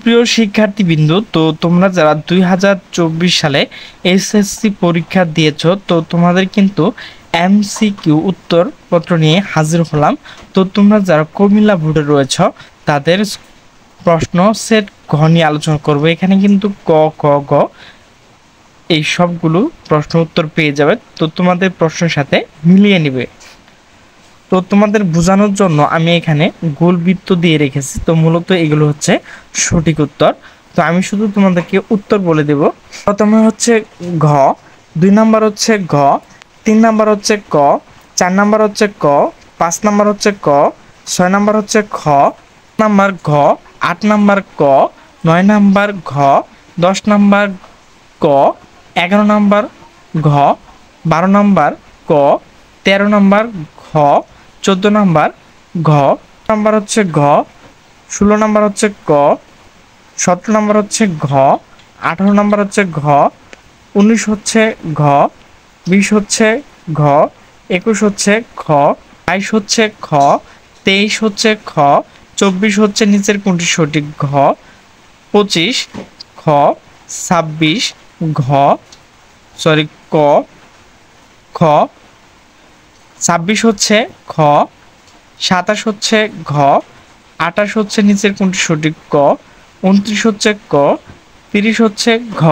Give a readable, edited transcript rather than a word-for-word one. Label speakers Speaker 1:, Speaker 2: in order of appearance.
Speaker 1: প্রিয় শিক্ষার্থীবৃন্দ, তো তোমরা যারা 2024 সালে এসএসসি পরীক্ষা দিয়েছো, তো তোমাদের কিন্তু এমসিকিউ উত্তরপত্র নিয়ে হাজির হলাম। তো তোমরা যারা কুমিল্লা বোর্ডে রয়েছ তাদের প্রশ্ন সেট ঘ নিয়ে আলোচনা করবো। এখানে কিন্তু ক, খ, গ এই সবগুলো প্রশ্ন উত্তর পেয়ে যাবে, তো তোমাদের প্রশ্নের সাথে মিলিয়ে নিবে। তো তোমাদের বোঝানোর জন্য আমি এখানে গোল বৃত্ত দিয়ে রেখেছি, তো মূলত এগুলো হচ্ছে সঠিক উত্তর। তো আমি শুধু তোমাদেরকে উত্তর বলে দেব। প্রথমে হচ্ছে ঘ, 2 নাম্বার হচ্ছে ঘ, 3 নাম্বার হচ্ছে ক, 4 নাম্বার হচ্ছে ক, 5 নাম্বার হচ্ছে ক, 6 নাম্বার হচ্ছে খ, নাম্বার ঘ, 8 নাম্বার ক, 9 নাম্বার ঘ, 10 নাম্বার ক, 11 নাম্বার ঘ, 12 নাম্বার ক, 13 নাম্বার ঘ, 14 নাম্বার ঘ, নাম্বার হচ্ছে ঘ, 16 নাম্বার হচ্ছে ক, 17 নাম্বার হচ্ছে ঘ, 18 নাম্বার হচ্ছে ঘ, 19 হচ্ছে ঘ, 20 হচ্ছে ঘ, 21 হচ্ছে খ, 22 হচ্ছে খ, 23 হচ্ছে খ, 24 হচ্ছে নিচের কোনটি সঠিক ঘ, 25 খ, 26 ঘ, ক, খ, 26 হচ্ছে খ, 27 হচ্ছে ঘ, 28 হচ্ছে নিচের কোনটি সঠিক ক, 29 হচ্ছে ক, 30 হচ্ছে ঘ।